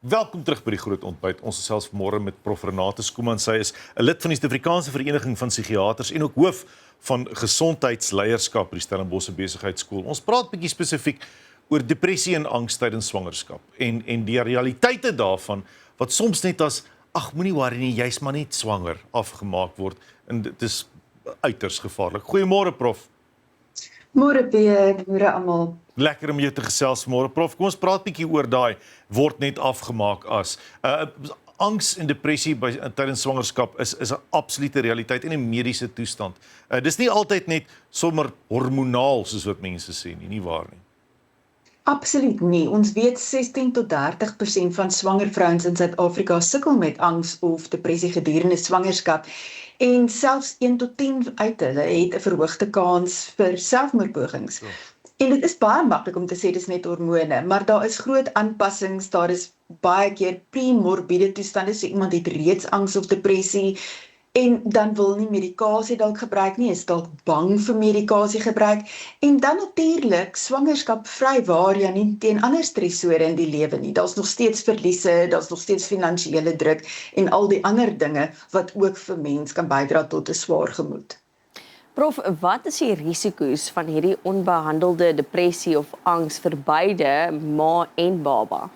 Welkom terug by die Groot Ontbyt. Ons gesels vanmôre met Prof Renate Skuman. Sy is 'n lid van die Suid-Afrikaanse Vereniging van Psigiaters en ook hoof van gesondheidsleierskap by die Stellenbosch Besigheidskool. Ons praat bietjie spesifiek oor depressie en angs tydens swangerskap en die realiteite daarvan wat soms net as ag moenie worry nie, jy's maar net swanger afgemaak word en dit is uiters gevaarlik. Goeiemôre Prof. Môre Pierre, môre almal. Lekker om jou te gesels vanmôre Prof. Kom ons praat bietjie oor daai word net afgemaak as angs en depressie tydens swangerskap is 'n absolute realiteit en 'n mediese toestand. Dis nie altyd net sommer hormonaal soos wat mense sê nie waar nie. Absoluut nie. Ons weet 16 tot 30% van swanger vrouens in Suid-Afrika sukkel met angs of depressie gedurende swangerskap. En selfs 1 tot 10 uit hulle het 'n verhoogde kans vir selfmoordpogings. En dit is baie maklik om te sê dis net hormone, maar daar is groot aanpassings, daar is baie keer premorbiede toestande, so iemand het reeds angs of depressie, en dan wil nie medikasie dalk gebruik nie, is dalk bang vir medikasie gebruik, en dan natuurlik swangerskap vrywaar jy nie teen ander stresore in die lewe nie. Daar's nog steeds verliese, daar's nog steeds finansiële druk en al die ander dinge wat ook vir mens kan bydra tot 'n swaar gemoed. Prof, wat is die risiko's van hierdie onbehandelde depressie of angs vir beide ma en baba?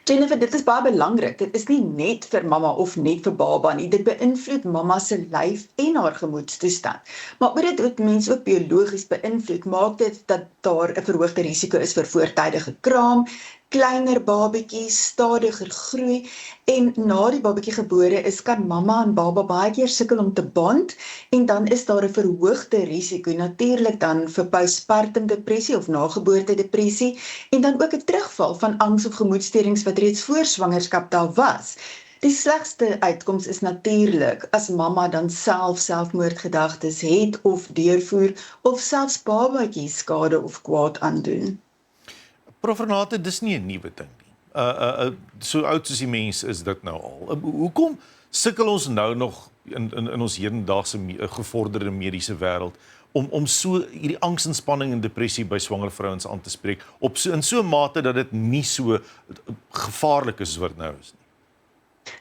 Jennifer, dit is baie belangrik. Dit is nie net vir mamma of net vir baba nie. Dit beïnvloed mamma se lyf en haar gemoedstoestand. Maar omdat dit mense ook biologies beïnvloed, maak dit dat daar 'n verhoogde risiko is vir voortydige kraam, kleiner babatjies, stadiger groei, en na die babatjie gebore is, kan mamma en baba baie keer sukkel om te bond, en dan is daar 'n verhoogde risiko natuurlik dan vir postpartum depressie of nageboorte depressie, en dan ook 'n terugval van angs of gemoedstoornisse wat reeds voor swangerskap daar was. Die slegste uitkoms is natuurlik as mamma dan selfmoordgedagtes het of deurvoer of selfs babatjies skade of kwaad aandoen. Prof Renate, dis nie 'n nuwe ding nie. So oud soos die mens is dit nou al. Hoekom sukkel ons nou nog in ons hedendaagse gevorderde mediese wêreld om so hierdie angsinspanning en depressie by swanger vrouens aan te spreek in so 'n mate dat dit nie so gevaarlik is soos wat nou is nie?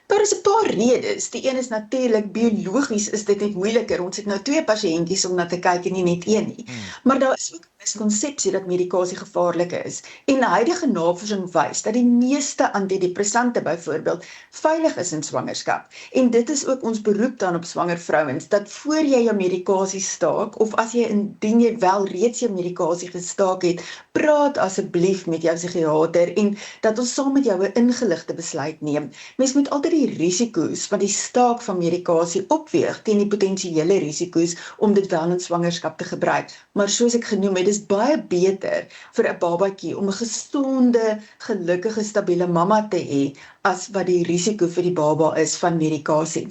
Daar is 'n paar redes. Die een is natuurlik biologies is dit net moeiliker. Ons het nou 2 pasiëntjies om na te kyk en nie net een nie. Maar daar is ook 'n miskonsepsie dat medikasie gevaarlik is. En huidige navorsing wys dat die meeste antidepressante byvoorbeeld veilig is in swangerskap. En dit is ook ons beroep dan op swanger vrouens, dat voor jy jou medikasie staak, of as jy indien jy wel reeds jou medikasie gestaak het, praat asseblief met jou psigiater en dat ons saam met jou 'n ingeligte besluit neem. Mens moet altyd die risiko's van die staak van medikasie opweeg teen die potensiële risiko's om dit wel in swangerskap te gebruik. Maar soos ek genoem het, is baie beter vir 'n babatjie om 'n gesonde, gelukkige, stabiele mamma te hê as wat die risiko vir die baba is van medikasie.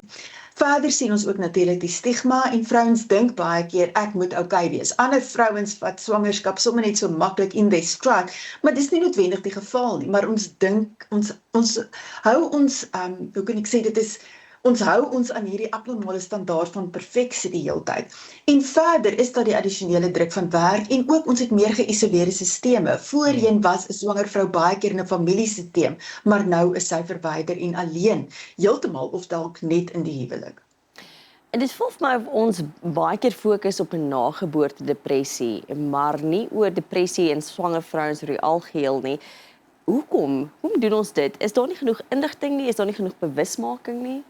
Verder sien ons ook natuurlik die stigma en vrouens dink baie keer ek moet okay wees. Ander vrouens vat swangerskap sommer net so maklik in their stride, maar dis nie noodwendig die geval nie, maar ons dink ons hou ons hoe kan ek sê ons hou ons aan hierdie abnormale standaard van perfeksie die hele tyd. En verder is daar die addisionele druk van werk en ook ons het meer geïsoleerde sisteme. Voorheen was 'n swanger vrou baie keer in 'n familiesisteem, maar nou is sy verwyder en alleen, heeltemal of dalk net in die huwelik. En dit voel vir my of ons baie keer fokus op 'n nageboorte depressie, maar nie oor depressie in swanger vrouens oor die algeheel nie. Hoekom doen ons dit? Is daar nie genoeg inligting nie? Is daar nie genoeg bewusmaking nie?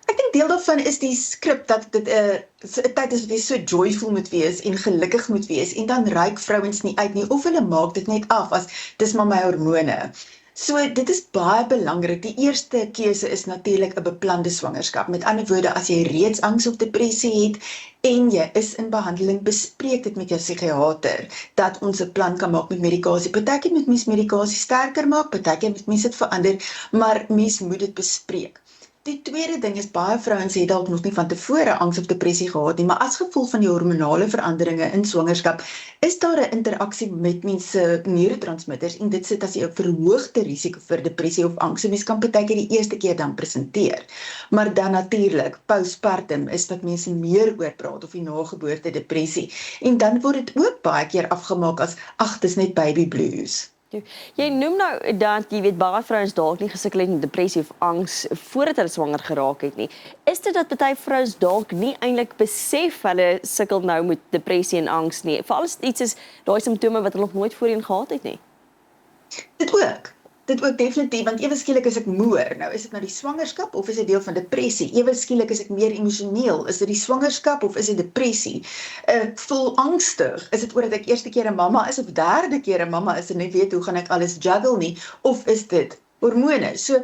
Ek dink deel daarvan is die skrip dat dit 'n tyd is wat jy so joyful moet wees en gelukkig moet wees, en dan reik vrouens nie uit nie, of hulle maak dit net af as dis maar my hormone. So dit is baie belangrik. Die eerste keuse is natuurlik 'n beplande swangerskap. Met ander woorde, as jy reeds angs of depressie het en jy is in behandeling, bespreek dit met jou psigiater dat ons 'n plan kan maak met medikasie. Partykeer moet mens medikasie sterker maak, partykeer moet mens dit verander, maar mens moet dit bespreek. Die tweede ding is, baie vrouens het dalk nog nie van tevore angs of depressie gehad nie, maar as gevolg van die hormonale veranderinge in swangerskap, is daar 'n interaksie met mens se neurotransmitters, en dit sit as jy 'n verhoogde risiko vir depressie of angs. So mens kan partykeer die eerste keer dan presenteer. Maar dan natuurlik, postpartum is wat mense meer oor praat, of die nageboorte depressie. En dan word dit ook baie keer afgemaak as, ag, dis net baby blues. Jy noem nou dat jy weet baie vrouens dalk nie gesukkel het met depressie of angs voordat hulle swanger geraak het nie. Is dit dat party vrouens dalk nie eintlik besef hulle sukkel nou met depressie en angs nie? Veral as dit iets is, daai simptome wat hulle nog nooit voorheen gehad het nie. Dit ook definitief, want ewe skielik is ek moer. Nou is dit nou die swangerskap of is dit deel van depressie? Ewe skielik is ek meer emosioneel. Is dit die swangerskap of is dit depressie? Ek voel angstig. Is dit oor dat ek eerste keer 'n mamma is of derde keer 'n mamma is en nie weet hoe gaan ek alles juggle nie? Of is dit hormone? So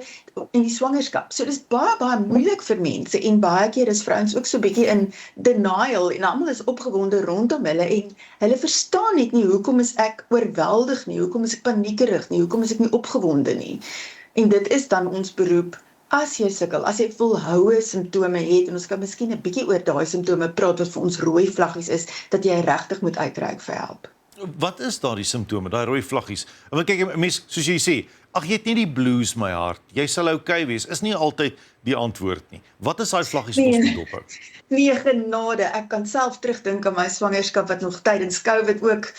in die swangerskap. So dis baie moeilik vir mense en baie keer is vrouens ook so bietjie in denial en almal is opgewonde rondom hulle en hulle verstaan net nie hoekom is ek oorweldig nie, hoekom is ek paniekerig nie, hoekom is ek nie opgewonde nie. En dit is dan ons beroep as jy sukkel, as jy volhoue simptome het en ons kan miskien 'n bietjie oor daai simptome praat wat vir ons rooi vlaggies is dat jy regtig moet uitreik vir help. Wat is daardie simptome, daai rooi vlaggies? Want kyk, mense, soos jy sê, ag jy het nie die blues my hart. Jy sal okay wees. Is nie altyd die antwoord nie. Wat is daai vlaggies wat ons moet dophou? Nee, genade. Ek kan self terugdink aan my swangerskap wat nog tydens COVID ook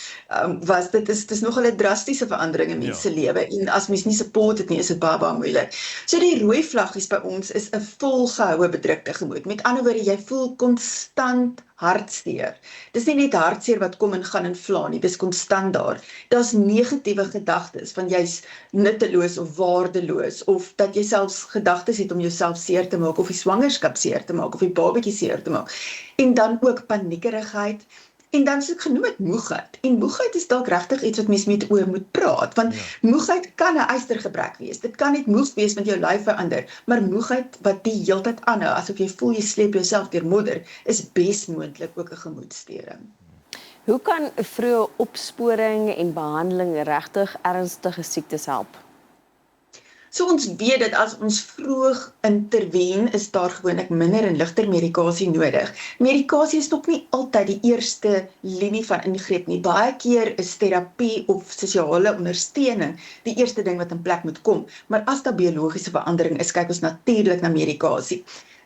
was. Dit is nogal 'n drastiese verandering in mense se lewe en as mens nie support het nie, is dit baie moeilik. So die rooi vlaggies by ons is 'n volgehoue bedrukte gemoed. Met ander woorde, jy voel konstant hartseer. Dis nie net hartseer wat kom en gaan en vla nie, dis konstant daar. Daar's negatiewe gedagtes van jy's nutteloos of waardeloos of dat jy selfs gedagtes het om jouself seer te maak of die swangerskap seer te maak of die babatjie seer te maak. En dan ook paniekerigheid. En dan soos ek genoem het, moegheid. En moegheid is dalk regtig iets wat mens met oor moet praat, want moegheid kan 'n ystergebrek wees. Dit kan net moeg wees want jou lyf verander, maar moegheid wat die heeltyd aanhou, asof jy voel jy sleep jouself deur modder, is besmoontlik ook 'n gemoedstoring. Hoe kan vroeë opsporing en behandeling regtig ernstige siektes help? So ons weet dat as ons vroeg intervene, is daar gewoonlik minder en ligter medikasie nodig. Medikasie is nog nie altyd die eerste linie van ingreep nie. Baie keer is terapie of sosiale ondersteuning die eerste ding wat in plek moet kom. Maar as daar biologiese verandering is, kyk ons natuurlik na medikasie.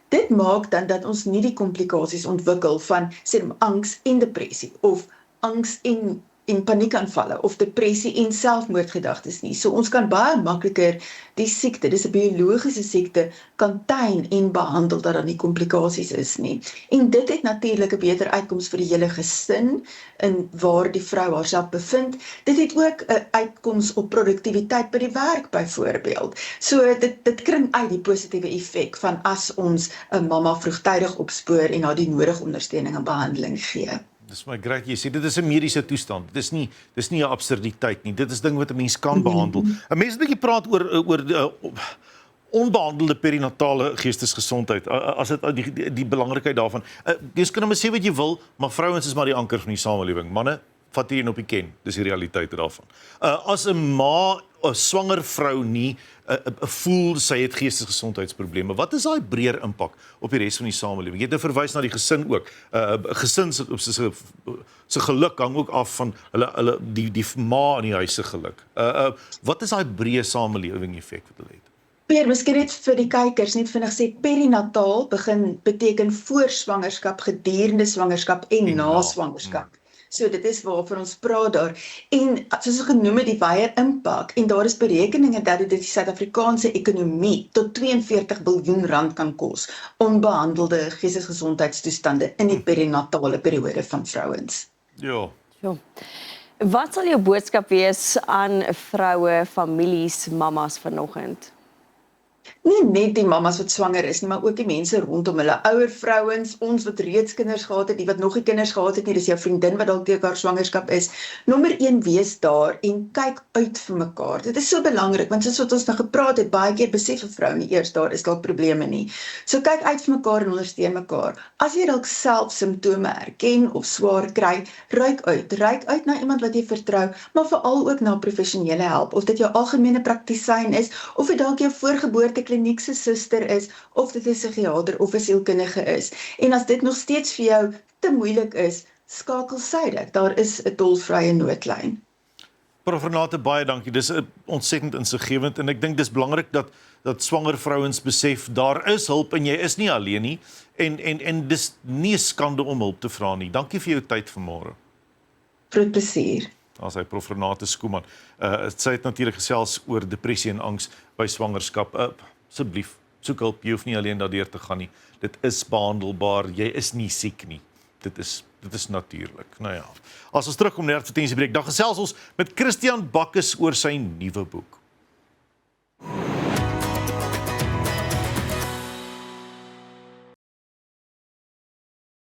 Dit maak dan dat ons nie die komplikasies ontwikkel van angs en depressie of angs en paniekaanvalle of depressie en selfmoordgedagtes nie. So ons kan baie makliker die siekte, dis 'n biologiese siekte, contain en behandel dat daar nie komplikasies is nie. En dit het natuurlik 'n beter uitkoms vir die hele gesin in waar die vrou haarself bevind. Dit het ook 'n uitkoms op produktiwiteit by die werk byvoorbeeld. So dit kring uit die positiewe effek van as ons 'n mamma vroegtydig opspoor en haar die nodige ondersteuning en behandeling gee. Dis my great, jy sê dit is 'n mediese toestand. Dis nie 'n absurditeit nie. Dit is ding wat 'n mens kan behandel. 'n Mens 'n bietjie praat oor onbehandelde perinatale geestesgesondheid. As dit die belangrikheid daarvan. Jy kan maar sê wat jy wil, maar vrouens is maar die anker van die samelewing. Manne vat hier op die ken. Dis die realiteit daarvan. As 'n ma 'n swanger vrou nie voel sy het geestesgesondheidsprobleme. Wat is daai breër impak op die res van die samelewing? Jy het nou verwys na die gesin ook. Gesin se geluk hang ook af van die ma in die huis se geluk. Wat is daai breë samelewing effek wat hulle het? Peer, miskien net vir die kykers net vinnig sê perinataal beteken voor swangerskap, gedurende swangerskap en na swangerskap. So dit is waarvoor ons praat daar. En soos ek genoem het, die wye impak en daar is berekeninge dat dit die Suid-Afrikaanse ekonomie tot 42 biljoen rand kan kos, onbehandelde geestesgesondheidstoestande in die perinatale periode van vrouens. Ja. Wat sal jou boodskap wees aan vroue, families, mamas vanoggend? Nie net die mamas wat swanger is nie, maar ook die mense rondom hulle, ouer vrouens, ons wat reeds kinders gehad het, die wat nog nie kinders gehad het nie, dis jou vriendin wat dalk deur haar swangerskap is. Nommer 1, wees daar en kyk uit vir mekaar. Dit is so belangrik, want soos wat ons nou gepraat het, baie keer besef 'n vrou nie eers daar is dalk probleme nie. So kyk uit vir mekaar en ondersteun mekaar. As jy dalk self simptome erken of swaar kry, reik uit na iemand wat jy vertrou, maar veral ook na professionele help, of dit jou algemene praktisyn is, of dit dalk jou voorgeboortekliniek se suster is, of dit 'n psigiater of 'n sielkundige is. En as dit nog steeds vir jou te moeilik is, skakel suiwel. Daar is 'n tolvrye noodlyn. Prof Renate, baie dankie. Dis ontsettend insiggewend en ek dink dis belangrik dat swanger vrouens besef daar is hulp en jy is nie alleen nie en dis nie 'n skande om hulp te vra nie. Dankie vir jou tyd vanmôre. Groot plesier. As hy Prof Renate Skuman. Sy het natuurlik gesels oor depressie en angs by swangerskap. Asseblief, soek hulp, jy hoef nie alleen daardeur te gaan nie. Dit is behandelbaar, jy is nie siek nie. Dit is natuurlik. Nou ja. As ons terugkom na die advertensiebreek, dan gesels ons met Christian Bakkes oor sy nuwe boek.